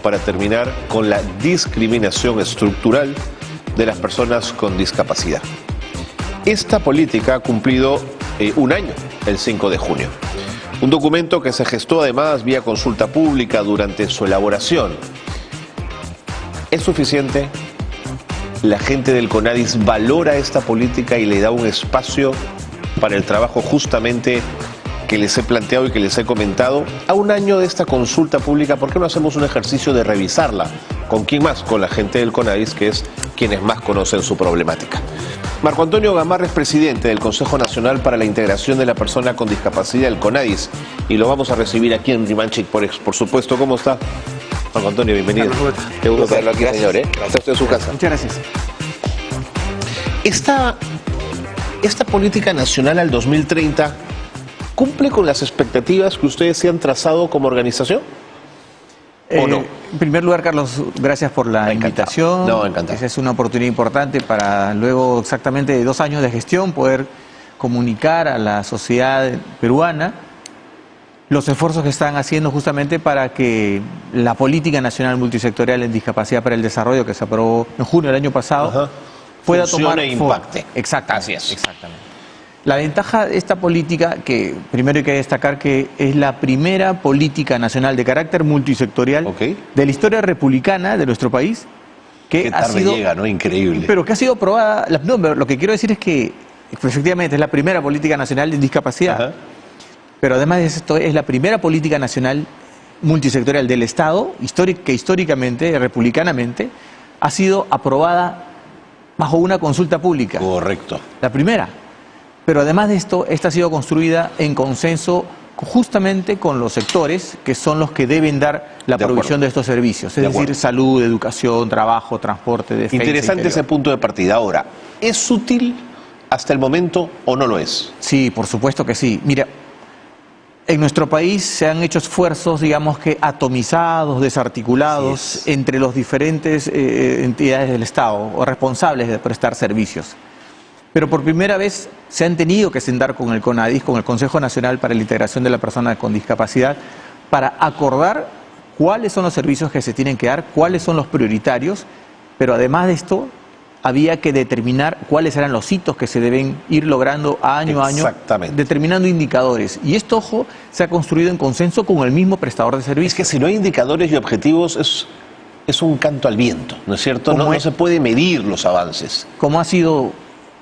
para terminar con la discriminación estructural de las personas con discapacidad. Esta política ha cumplido un año, el 5 de junio. Un documento que se gestó además vía consulta pública durante su elaboración. ¿Es suficiente? ¿La gente del CONADIS valora esta política y le da un espacio para el trabajo justamente que les he planteado y que les he comentado? A un año de esta consulta pública, ¿por qué no hacemos un ejercicio de revisarla? ¿Con quién más? Con la gente del CONADIS, que es quienes más conocen su problemática. Marco Antonio Gamarra es presidente del Consejo Nacional para la Integración de la Persona con Discapacidad, el CONADIS, y lo vamos a recibir aquí en Rimanchik, por supuesto. ¿Cómo está? Marco Antonio, bienvenido. Qué gusto tenerlo aquí, señor. Está usted en su casa. Muchas gracias. Esta política nacional al 2030 cumple con las expectativas que ustedes se han trazado como organización. ¿O no? En primer lugar, Carlos, gracias por la invitación. No, encantado. Esa es una oportunidad importante para luego exactamente de 2 años de gestión poder comunicar a la sociedad peruana los esfuerzos que están haciendo justamente para que la política nacional multisectorial en discapacidad para el desarrollo que se aprobó en junio del año pasado pueda tomar e impacte. Exactamente. Así es. Exactamente. La ventaja de esta política, que primero hay que destacar que es la primera política nacional de carácter multisectorial de la historia republicana de nuestro país, que Qué tarde llega, ¿no? Increíble. Pero que ha sido aprobada. No, lo que quiero decir es que efectivamente es la primera política nacional de discapacidad. Pero además de esto es la primera política nacional multisectorial del Estado, que históricamente, republicanamente, ha sido aprobada bajo una consulta pública. Correcto. La primera. Pero además de esto, esta ha sido construida en consenso justamente con los sectores que son los que deben dar la provisión de estos servicios. Es decir, salud, educación, trabajo, transporte, defensa. Interesante ese punto de partida. Ahora, ¿es útil hasta el momento o no lo es? Sí, por supuesto que sí. Mira, en nuestro país se han hecho esfuerzos, digamos que atomizados, desarticulados entre los diferentes entidades del Estado o responsables de prestar servicios. Pero por primera vez se han tenido que sentar con el CONADIS, con el Consejo Nacional para la Integración de la Persona con Discapacidad, para acordar cuáles son los servicios que se tienen que dar, cuáles son los prioritarios, pero además de esto había que determinar cuáles eran los hitos que se deben ir logrando año a año, determinando indicadores. Y esto, ojo, se ha construido en consenso con el mismo prestador de servicios. Es que si no hay indicadores y objetivos es un canto al viento, ¿no es cierto? No se puede medir los avances. Como ha sido,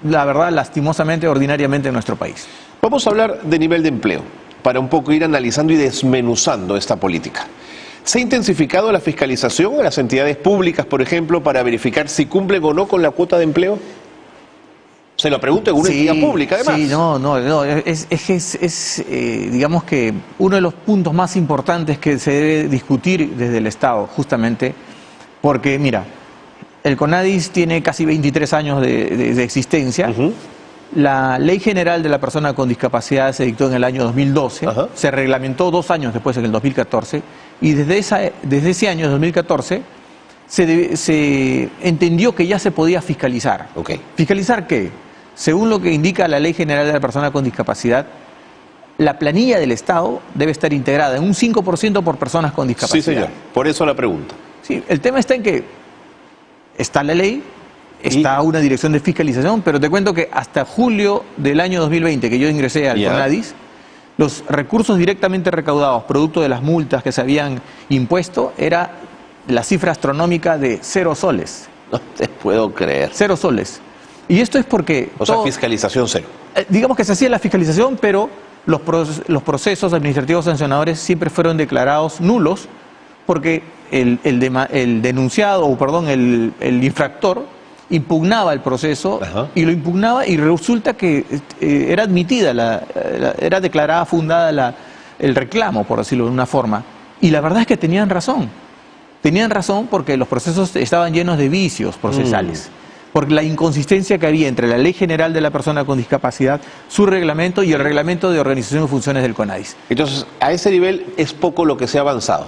la verdad, lastimosamente, ordinariamente en nuestro país. Vamos a hablar de nivel de empleo, para un poco ir analizando y desmenuzando esta política. ¿Se ha intensificado la fiscalización a las entidades públicas, por ejemplo, para verificar si cumplen o no con la cuota de empleo? Se lo pregunto en una entidad pública, además. Sí, digamos que uno de los puntos más importantes que se debe discutir desde el Estado, justamente, porque, mira, el CONADIS tiene casi 23 años de existencia. La Ley General de la Persona con Discapacidad se dictó en el año 2012, se reglamentó 2 años después, en el 2014, y desde ese año, 2014, se entendió que ya se podía fiscalizar. ¿Fiscalizar qué? Según lo que indica la Ley General de la Persona con Discapacidad, la planilla del Estado debe estar integrada en un 5% por personas con discapacidad. Sí, señor. Por eso la pregunta. Sí, el tema está en que está la ley, está una dirección de fiscalización, pero te cuento que hasta julio del año 2020, que yo ingresé al CONADIS, los recursos directamente recaudados, producto de las multas que se habían impuesto, era la cifra astronómica de 0 soles. No te puedo creer. 0 soles. Y esto es porque... O sea, fiscalización cero. Digamos que se hacía la fiscalización, pero los procesos administrativos sancionadores siempre fueron declarados nulos, porque el denunciado, o perdón, el infractor impugnaba el proceso y lo impugnaba, y resulta que era admitida, era declarada fundada el reclamo, por decirlo de una forma. Y la verdad es que tenían razón. Tenían razón porque los procesos estaban llenos de vicios procesales. Porque la inconsistencia que había entre la Ley General de la Persona con Discapacidad, su reglamento y el reglamento de organización y funciones del CONADIS. Entonces, a ese nivel es poco lo que se ha avanzado.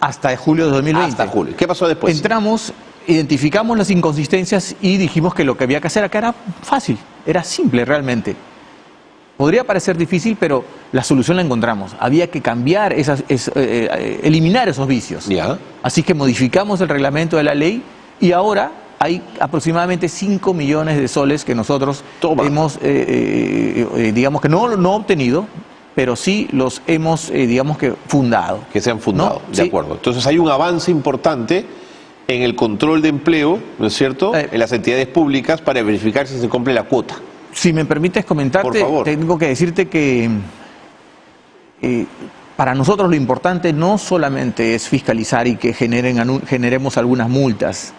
Hasta julio de 2020. Hasta julio. ¿Qué pasó después? Entramos, identificamos las inconsistencias y dijimos que lo que había que hacer acá era fácil, era simple realmente. Podría parecer difícil, pero la solución la encontramos. Había que cambiar, eliminar esos vicios. Ya. Así que modificamos el reglamento de la ley y ahora hay aproximadamente 5 millones de soles que nosotros hemos, digamos que no obtenido, pero sí los hemos, digamos que fundado. Que se han fundado, ¿no? de Sí. acuerdo. Entonces hay un avance importante en el control de empleo, ¿no es cierto?, en las entidades públicas para verificar si se cumple la cuota. Si me permites comentarte, Por favor. tengo que decirte que para nosotros lo importante no solamente es fiscalizar y que generemos algunas multas.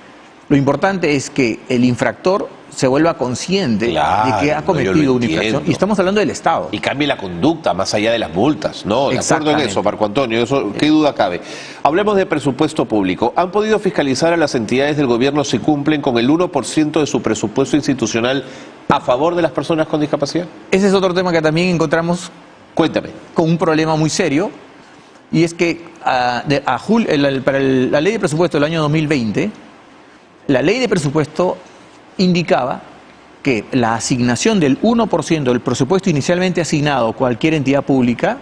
Lo importante es que el infractor se vuelva consciente Claro, de que ha yo cometido lo una infracción. entiendo. Y estamos hablando del Estado. Y cambie la conducta más allá de las multas, ¿no? De acuerdo en eso, Marco Antonio, eso, qué duda cabe. Hablemos de presupuesto público. ¿Han podido fiscalizar a las entidades del gobierno si cumplen con el 1% de su presupuesto institucional a favor de las personas con discapacidad? Ese es otro tema que también encontramos Cuéntame. con un problema muy serio, y es que para la ley de presupuesto del año 2020, la ley de presupuesto indicaba que la asignación del 1% del presupuesto inicialmente asignado a cualquier entidad pública,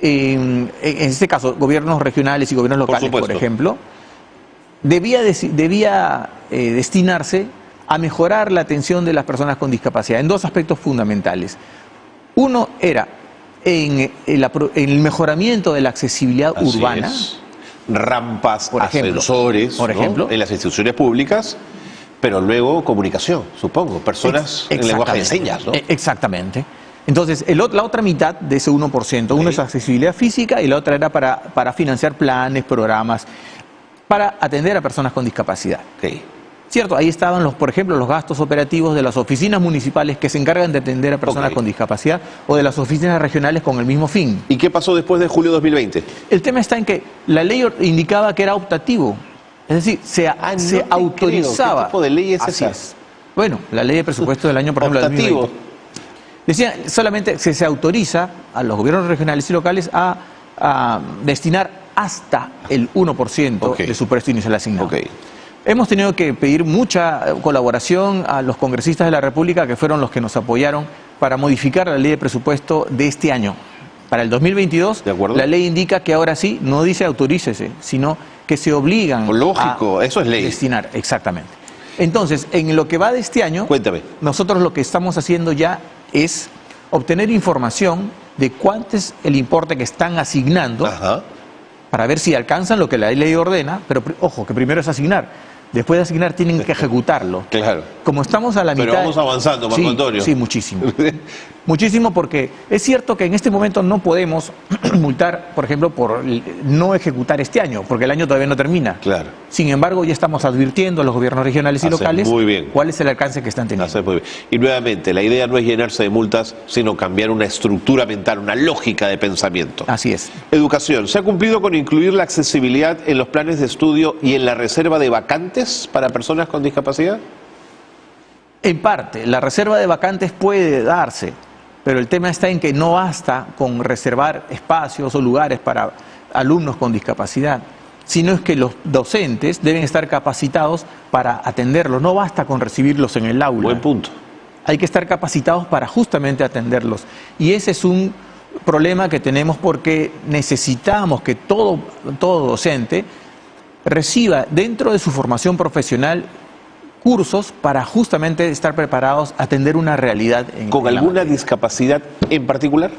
en este caso gobiernos regionales y gobiernos locales, por ejemplo, debía destinarse a mejorar la atención de las personas con discapacidad en dos aspectos fundamentales. Uno era en el mejoramiento de la accesibilidad urbana. Rampas, por ejemplo, ascensores, por ejemplo, ¿no?, en las instituciones públicas, pero luego comunicación, supongo, personas en lenguaje de señas, ¿no? Exactamente. Entonces, la otra mitad de ese 1%, uno es accesibilidad física y la otra era para financiar planes, programas, para atender a personas con discapacidad. ¿Cierto? Ahí estaban, por ejemplo, los gastos operativos de las oficinas municipales que se encargan de atender a personas con discapacidad o de las oficinas regionales con el mismo fin. ¿Y qué pasó después de julio de 2020? El tema está en que la ley indicaba que era optativo. Es decir, se autorizaba. ¿Qué tipo de ley es Así esa? es. Bueno, la ley de presupuesto del año, por ejemplo, del 2020. Decía, solamente se autoriza a los gobiernos regionales y locales a destinar hasta el 1% de su presupuesto inicial asignado. Hemos tenido que pedir mucha colaboración a los congresistas de la República, que fueron los que nos apoyaron para modificar la ley de presupuesto de este año. Para el 2022, la ley indica que ahora sí, no dice autorícese, sino que se obligan a eso es ley. Destinar. Exactamente. Entonces, en lo que va de este año, cuéntame, nosotros lo que estamos haciendo ya es obtener información de cuánto es el importe que están asignando, para ver si alcanzan lo que la ley ordena, pero ojo, que primero es asignar. Después de asignar tienen que ejecutarlo. Claro. Como estamos a la mitad... Pero vamos avanzando, Marco Antonio. Sí, muchísimo. Muchísimo, porque es cierto que en este momento no podemos multar, por ejemplo, por no ejecutar este año, porque el año todavía no termina. Claro. Sin embargo, ya estamos advirtiendo a los gobiernos regionales y locales cuál es el alcance que están teniendo. Muy bien. Y nuevamente, la idea no es llenarse de multas, sino cambiar una estructura mental, una lógica de pensamiento. Así es. Educación. ¿Se ha cumplido con incluir la accesibilidad en los planes de estudio y en la reserva de vacantes para personas con discapacidad? En parte, la reserva de vacantes puede darse, pero el tema está en que no basta con reservar espacios o lugares para alumnos con discapacidad, sino es que los docentes deben estar capacitados para atenderlos. No basta con recibirlos en el aula. Buen punto. Hay que estar capacitados para justamente atenderlos. Y ese es un problema que tenemos porque necesitamos que todo docente reciba dentro de su formación profesional cursos para justamente estar preparados a atender una realidad. ¿Con alguna discapacidad en particular?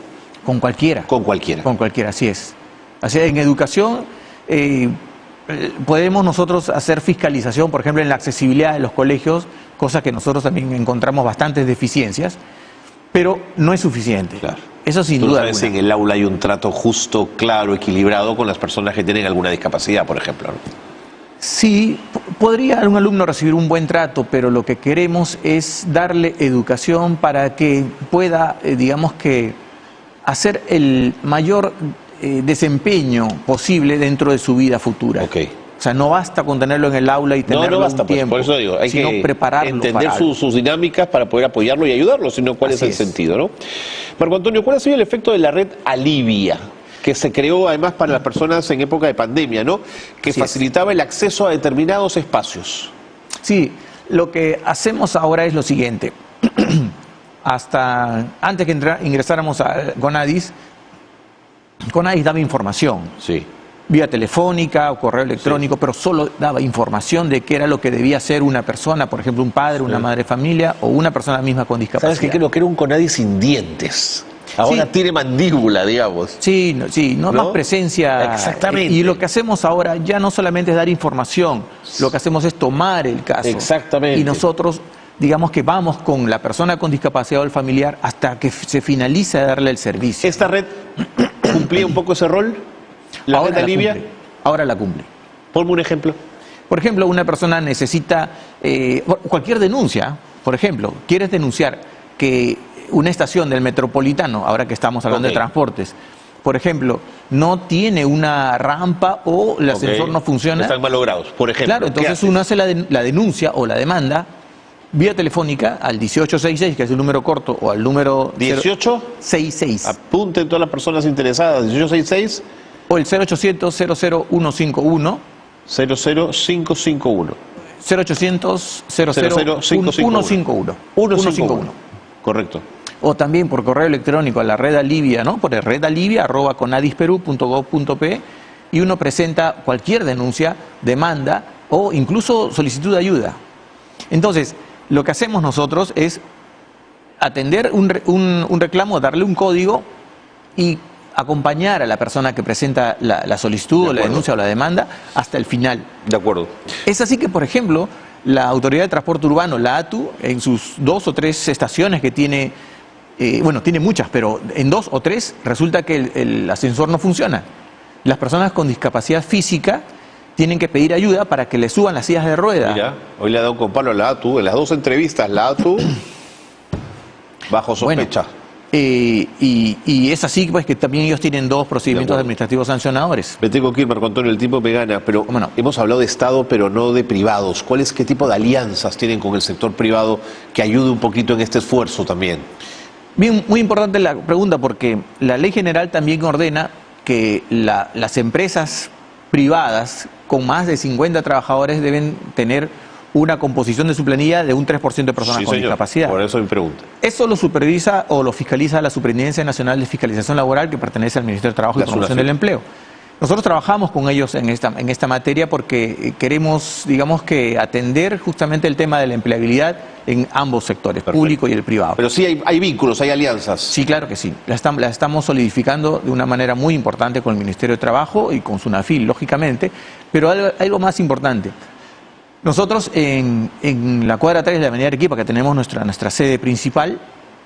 Con cualquiera. Con cualquiera. Con cualquiera, así es. Así, en educación podemos nosotros hacer fiscalización, por ejemplo, en la accesibilidad de los colegios, cosa que nosotros también encontramos bastantes deficiencias, pero no es suficiente. Claro. Eso sin duda alguna. ¿Tú sabes si en el aula hay un trato justo, claro, equilibrado con las personas que tienen alguna discapacidad, por ejemplo, ¿no? Sí, podría un alumno recibir un buen trato, pero lo que queremos es darle educación para que pueda, digamos que, hacer el mayor desempeño posible dentro de su vida futura. O sea, no basta con tenerlo en el aula y tenerlo un tiempo, por eso digo, hay sino que prepararlo entender sus dinámicas para poder apoyarlo y ayudarlo, sino cuál es el sentido, ¿no? Marco Antonio, ¿cuál ha sido el efecto de la red Alivia, que se creó además para las personas en época de pandemia, ¿no?, que facilitaba el acceso a determinados espacios? Sí, lo que hacemos ahora es lo siguiente. hasta antes que ingresáramos a Conadis daba información. Sí. Vía telefónica o correo electrónico, pero solo daba información de qué era lo que debía hacer una persona, por ejemplo, un padre, una madre de familia o una persona misma con discapacidad. ¿Sabes qué? Creo que era un Conadis sin dientes. Ahora Sí. tiene mandíbula, digamos. Sí, ¿no? Más presencia. Exactamente. Y lo que hacemos ahora ya no solamente es dar información, lo que hacemos es tomar el caso. Exactamente. Y nosotros, digamos que vamos con la persona con discapacidad o el familiar hasta que se finaliza de darle el servicio. ¿Esta red cumplía un poco ese rol? ¿La red alivia? Ahora la cumple. Ponme un ejemplo. Por ejemplo, una persona necesita cualquier denuncia. Por ejemplo, quieres denunciar que una estación del Metropolitano, ahora que estamos hablando de transportes, por ejemplo, no tiene una rampa o el ascensor no funciona. Están mal logrados, por ejemplo. Claro, entonces uno hace la denuncia o la demanda vía telefónica al 1866, que es el número corto, o al número 1866. Apunten todas las personas interesadas. 1866 o el 0800 00151 00551 0800 00151 151. Correcto. O también por correo electrónico a la red Alivia, ¿no? Por el redalivia@conadisperú.gov.pe, y uno presenta cualquier denuncia, demanda o incluso solicitud de ayuda. Entonces, lo que hacemos nosotros es atender un reclamo, darle un código y acompañar a la persona que presenta la solicitud o la denuncia o la demanda hasta el final. De acuerdo. Es así que, por ejemplo, la Autoridad de Transporte Urbano, la ATU, en sus 2 o 3 estaciones que tiene, tiene muchas, pero en 2 o 3 resulta que el ascensor no funciona. Las personas con discapacidad física tienen que pedir ayuda para que le suban las sillas de rueda. Mira, hoy le ha dado con palo a la ATU, en las 2 entrevistas, la ATU bajo sospecha. Bueno, y es así pues que también ellos tienen 2 procedimientos administrativos sancionadores. Me tengo que ir, Marco Antonio, el tiempo me gana, pero no? Hemos hablado de Estado, pero no de privados. ¿Qué tipo de alianzas tienen con el sector privado que ayude un poquito en este esfuerzo también? Bien, muy importante la pregunta, porque la ley general también ordena que las empresas privadas con más de 50 trabajadores deben tener una composición de su planilla de un 3% de personas con discapacidad. Por eso mi pregunta. Eso lo supervisa o lo fiscaliza la Superintendencia Nacional de Fiscalización Laboral, que pertenece al Ministerio de Trabajo y Promoción del Empleo. Nosotros trabajamos con ellos en esta materia porque queremos, digamos, que atender justamente el tema de la empleabilidad en ambos sectores, público y el privado. Pero sí hay vínculos, hay alianzas. Sí, claro que sí. La estamos solidificando de una manera muy importante con el Ministerio de Trabajo y con SUNAFIL, lógicamente, pero algo más importante. Nosotros en la cuadra 3 de la Avenida Arequipa, que tenemos nuestra sede principal,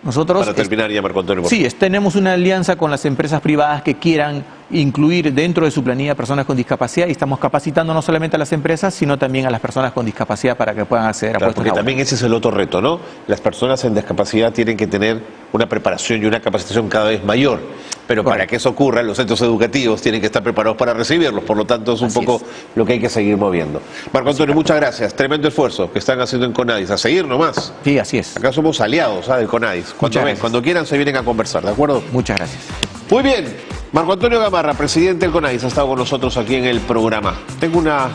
nosotros... Para terminar ya, Marco Antonio. Sí, tenemos una alianza con las empresas privadas que quieran incluir dentro de su planilla personas con discapacidad, y estamos capacitando no solamente a las empresas, sino también a las personas con discapacidad para que puedan acceder a puestos porque laborales. También ese es el otro reto, ¿no? Las personas en discapacidad tienen que tener una preparación y una capacitación cada vez mayor, pero para que eso ocurra, los centros educativos tienen que estar preparados para recibirlos, por lo tanto es un poco lo que hay que seguir moviendo. Marco Antonio, muchas gracias, tremendo esfuerzo que están haciendo en Conadis, a seguir nomás. Sí, así es. Acá somos aliados del Conadis, cuando quieran se vienen a conversar, ¿de acuerdo? Muchas gracias. Muy bien, Marco Antonio Gamarra, presidente del Conadis, ha estado con nosotros aquí en el programa. Tengo una